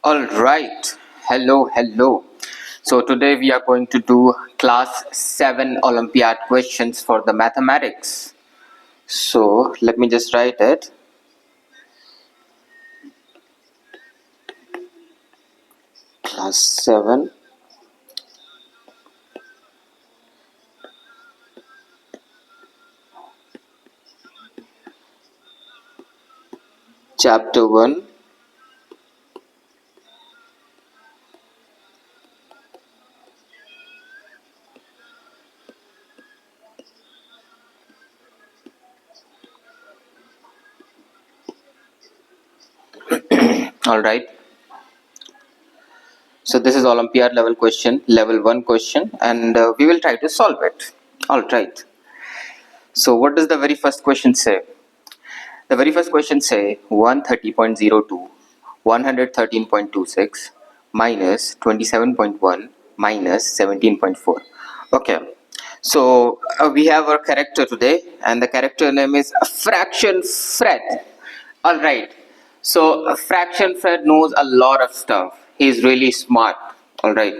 All right. Hello. So today we are going to do class 7 Olympiad questions for the mathematics. So let me just write it. Class 7 chapter 1 all right. So this is Olympiad level question, level 1 question, and we will try to solve it. All right. So what does the very first question say? The very first question say 130.02, 113.26 minus 27.1 minus 17.4. Okay, so we have our character today, and the character name is Fraction Fred. All right, so Fraction Fred knows a lot of stuff. He is really smart. All right,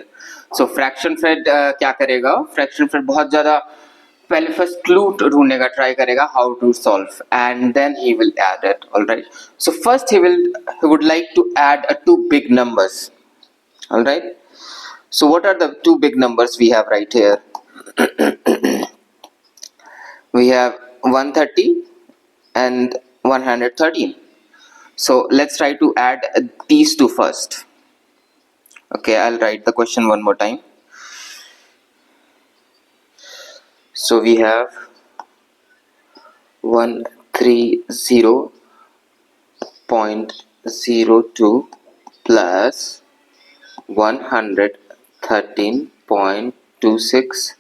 so Fraction Fred क्या करेगा? Fraction Fred बहुत ज़्यादा पहले first clue ढूंढने का try करेगा how to solve and then he will add it alright so first he would like to add two big numbers. Alright, so what are the two big numbers we have right here? We have 130 and 113. So let's try to add these two first. Okay, I'll write the question one more time. So we have 130.02 plus 113.26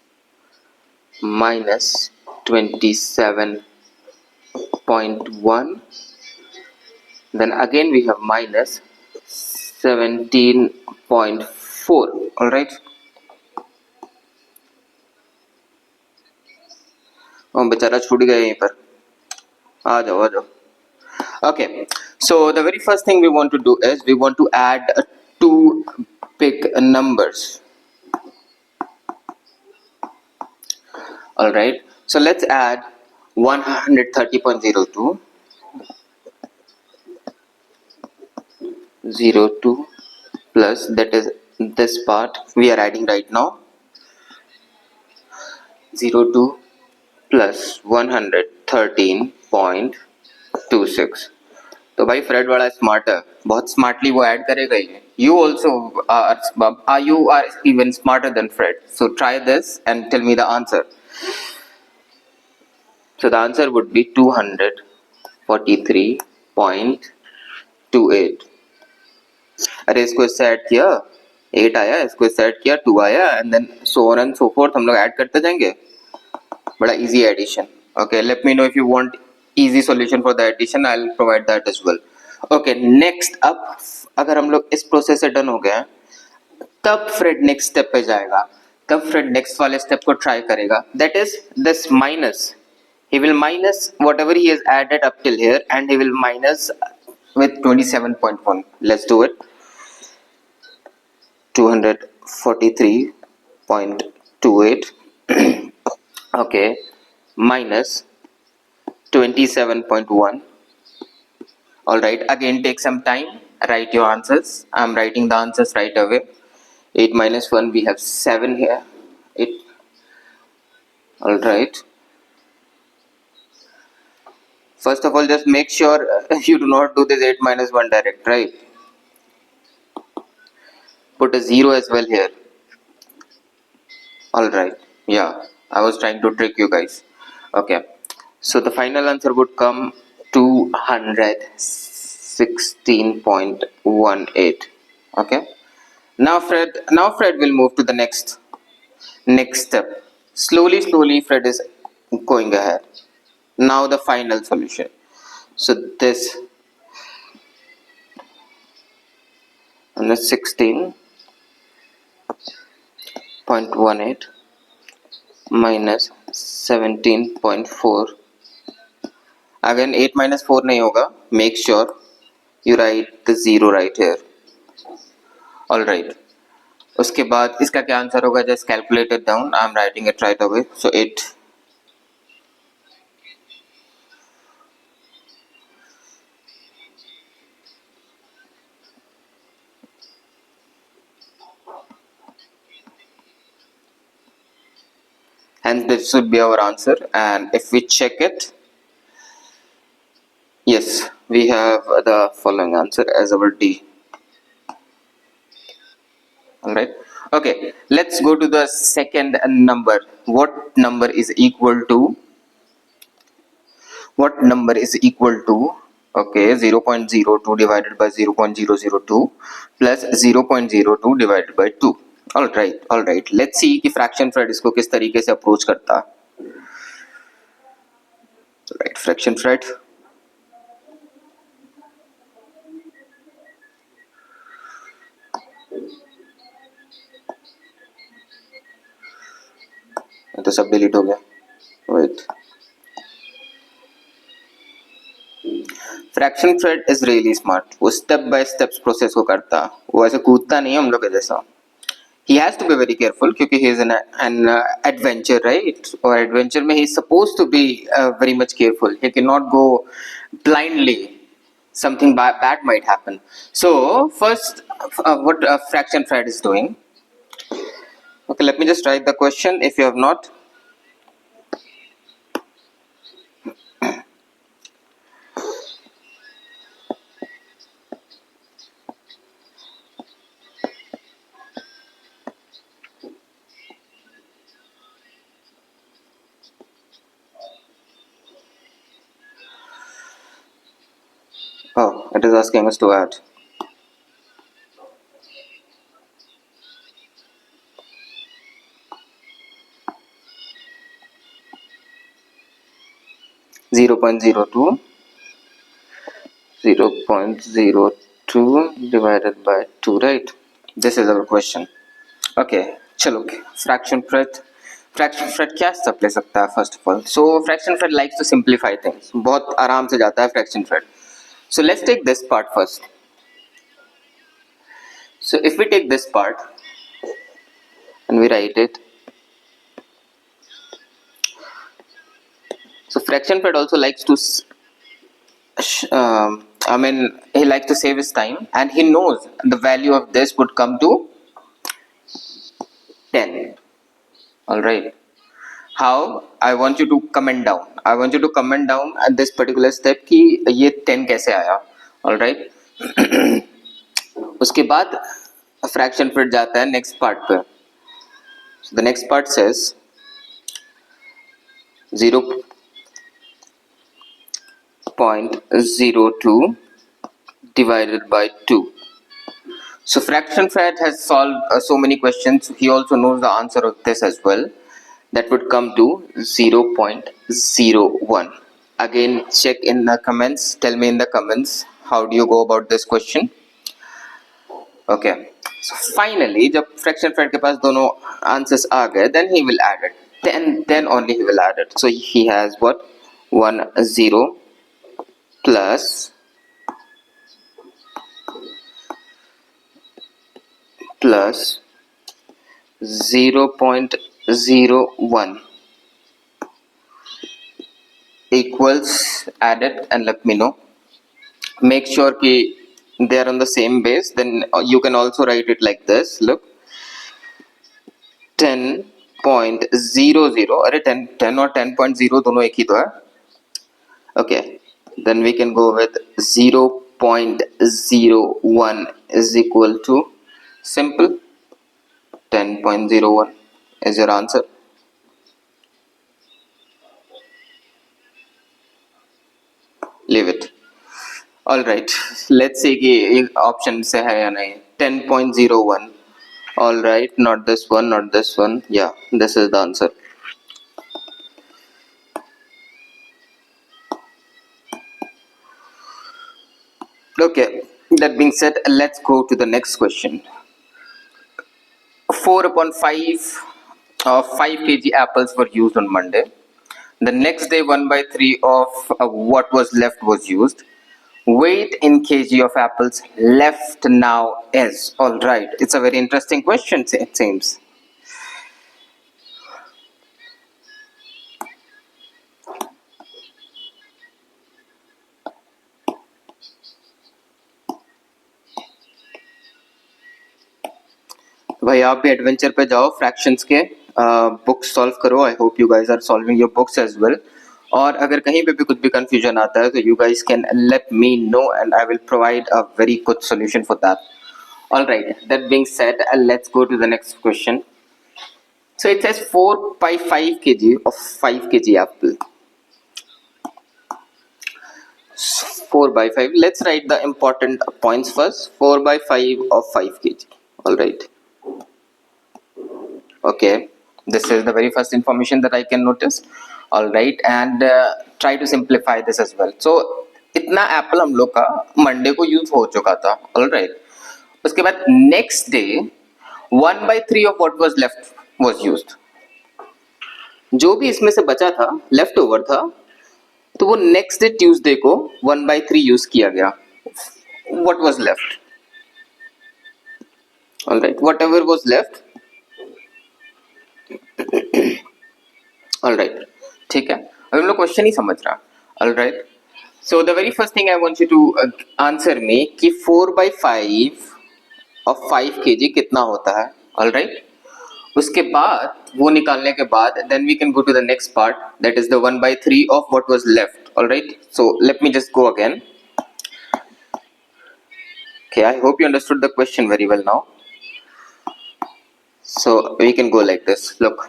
minus 27.1, then again we have minus 17.4. all right, बेचारा छूट गया यहीं पर. आ जाओ. Okay, so the very first thing we want to do is we want to add two big numbers. All right, so let's add 130.02 plus, that is this part we are adding right now, 02 plus 113.26. तो भाई Fred बड़ा smart है, बहुत smartly वो add करेगा ही. You also are even smarter than Fred. So try this and tell me the answer. So the answer would be 243.28. अरे इसको इससे ऐड किया 8 आया, इसको इससे ऐड किया 2 आया, and then so on and so forth हम लोग ऐड करते जाएंगे. बड़ा easy addition. Okay, let me know if you want easy solution for the addition, I will provide that as well. Okay, next अब अगर हम लोग इस प्रोसेस से डन हो गए तब फ्रेड नेक्स्ट स्टेप पे जाएगा. तब फ्रेड नेक्स्ट वाले स्टेप को ट्राई करेगा, that is this minus. He will minus whatever he has added up till here, and he will minus with 27.1. Let's do it. 243.28 okay, minus 27.1. all right, again take some time, write your answers. I'm writing the answers right away. 8 minus 1, we have 7 here. 8. all right, first of all, just make sure you do not do this 8 minus 1 direct, right? Put a 0 as well here. Alright, yeah, I was trying to trick you guys. Okay, so the final answer would come 216.18. Okay, now Fred will move to the next step. Slowly Fred is going ahead. Now the final solution. So this and the 16.18 minus 17.4. again 8 minus 4 nahi hoga. Make sure you write the 0 right here. All right, उसके बाद इसका क्या answer होगा? Just calculate it down, I am writing it right away. So 8. And this should be our answer. And if we check it, yes, we have the following answer as our D. Alright. Okay, let's go to the second number. What number is equal to? Okay, 0.02 divided by 0.002 plus 0.02 divided by 2. Alright. Let's see कि fraction Fred इसको किस तरीके से approach करता. Right, fraction Fred. तो सब delete हो गया. Wait. Fraction Fred is really smart. वो स्टेप बाय स्टेप्स प्रोसेस को करता, वो ऐसे कूदता नहीं है हम लोग के जैसा. He has to be very careful क्योंकि he is an adventure, right? और adventure में he is supposed to be very much careful. He cannot go blindly. Something bad might happen. So first, what fraction Fred is doing? Okay, let me just write the question if you have not. Oh, it is asking us to add. Zero point zero two divided by 2, right? This is our question. Okay, चलो fraction Fred क्या step ले सकता है first of all? So fraction Fred likes to simplify things. बहुत आराम से जाता है fraction Fred. So let's take this part first. So if we take this part and we write it, so fraction Fred also likes to he likes to save his time, and he knows the value of this would come to 10. All right. How? I want you to comment down. I want you to comment down at this particular step कि ये 10 कैसे आया. All right. उसके बाद fraction फिर जाता है next part पे. So the next part says 0.02 divided by 2. So fraction Fred has solved so many questions. He also knows the answer of this as well. That would come to 0.01. Again, check in the comments. Tell me in the comments how do you go about this question. Okay. So finally, जब fraction Fred के पास दोनों answers आ गए, then he will add it. Then only he will add it. So he has what? 1 0 plus 0.01 equals, add it and let me know. Make sure कि they are on the same base. Then you can also write it like this. Look, 10.00. अरे 10 और 10.0 दोनों एक ही तो है. Okay, then we can go with 0.01 is equal to simple 10.01 is your answer. Leave it. All right, let's see कि option से है या नहीं. 10.01. All right, not this one, not this one. Yeah, this is the answer. Okay, that being said, let's go to the next question. 4 upon 5 of 5 kg apples were used on Monday. The next day 1/3 of what was left was used. weight in kg of apples left now is? All right, it's a very interesting question, it seems. भाई आप भी adventure पे जाओ, fractions के books solve करो. I hope you guys are solving your books as well. और अगर कहीं पे भी कुछ भी कंफ्यूजन आता है तो you guys can let me no and I will provide a very good solution for that. All right, that being said, let's go to the next question. So it says 4 by 5 kg of 5 kg apple. 4 by 5. Let's write the important points first. 4 by 5 of 5 kg. All right. Okay. This is the very first information that I can notice. All right. And try to simplify this as well. So इतना Apple हम लोग का Monday को use हो चुका था. All right. उसके बाद next day 1/3 of what was left was used. जो भी इसमें से बचा था, लेफ्ट ओवर था, तो वो नेक्स्ट डे ट्यूसडे को 1/3 यूज किया गया. What was left. Alright, whatever was left. Alright, ठीक है. अब हम लोग क्वेश्चन ही समझ रहा. Alright, so the very first thing I want you to answer me कि 4/5 ऑफ 5 kg कितना होता है. ऑलराइट, उसके बाद वो निकालने के बाद then we can go to the next part, that is the 1/3 of what was left. Alright, so let me just go again. Okay, I hope you understood the question very well now. So we can go like this. Look,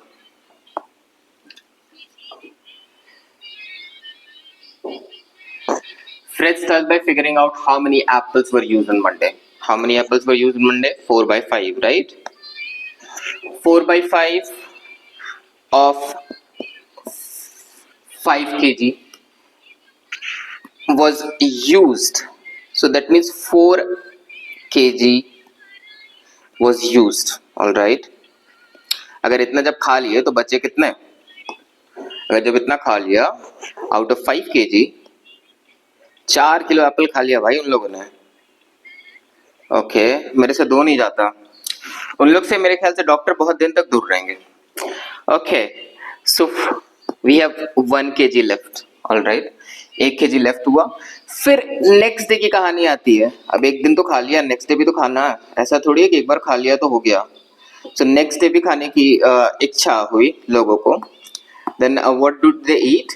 Fred starts by figuring out how many apples were used on Monday. How many apples were used on Monday? 4/5, right? 4/5 of 5 kg was used. So that means 4 kg was used. All right. अगर इतना जब खा लिए तो बचे कितने? अगर जब इतना खा लिया out of 5 kg 4 kilo Apple खा लिया भाई उन लोगों ने. ओके, मेरे से 2 नहीं जाता. उन लोग से मेरे ख्याल से डॉक्टर बहुत दिन तक दूर रहेंगे. Okay, so we have 1 kg left. Alright, 1 kg left हुआ. फिर नेक्स्ट डे की कहानी आती है. अब एक दिन तो खा लिया, नेक्स्ट डे भी तो खाना है. ऐसा थोड़ी है कि एक बार खा लिया तो हो गया. सो नेक्स्ट डे भी खाने की इच्छा हुई लोगों को. Then what do they eat?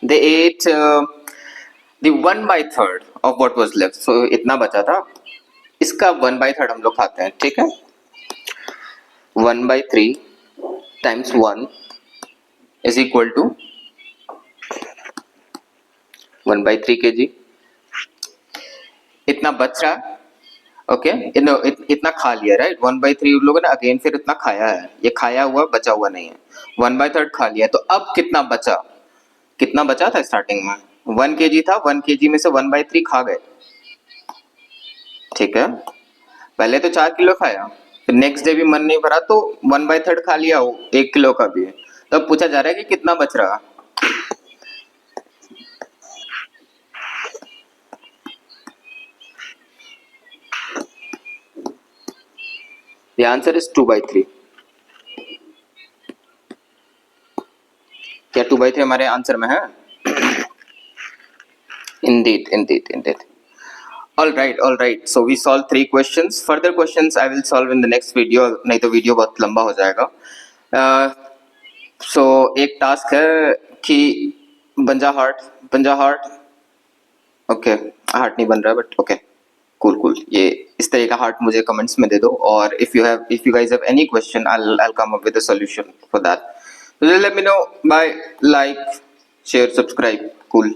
They ate the 1/3 of what was left. So इतना बचा था, इसका 1/3 हम लोग खाते हैं. ठीक है, 1/3 times 1 is equal to 1/3 kg. इतना बच रहा. ओके, इतना खा लिया, राइट. 1/3 उन लोगों ने अगेन फिर इतना खाया है. ये खाया हुआ बचा हुआ नहीं है. 1/3 खा लिया. तो अब कितना बचा? कितना बचा था स्टार्टिंग में? 1 kg था. 1 kg में से 1/3 खा गए. ठीक है, पहले तो 4 किलो खाया, फिर नेक्स्ट डे भी मन नहीं भरा तो 1/3 खा लिया हो 1 किलो का भी. तो पूछा जा रहा है कि कितना बच रहा. The answer is 2/3. क्या 2/3 हमारे आंसर में है? Indeed. All right. So we solved 3 questions. Further questions I will solve in the next video. नहीं तो वीडियो बहुत लंबा हो जाएगा. So एक टास्क है कि बंजा हार्ट. ओके, हार्ट नहीं बन रहा बट ओके, कूल. ये इस तरह का हार्ट मुझे कमेंट्स में दे दो. और if you guys have any question, I'll come up with a solution for that. So let me know by like, share, subscribe. Cool.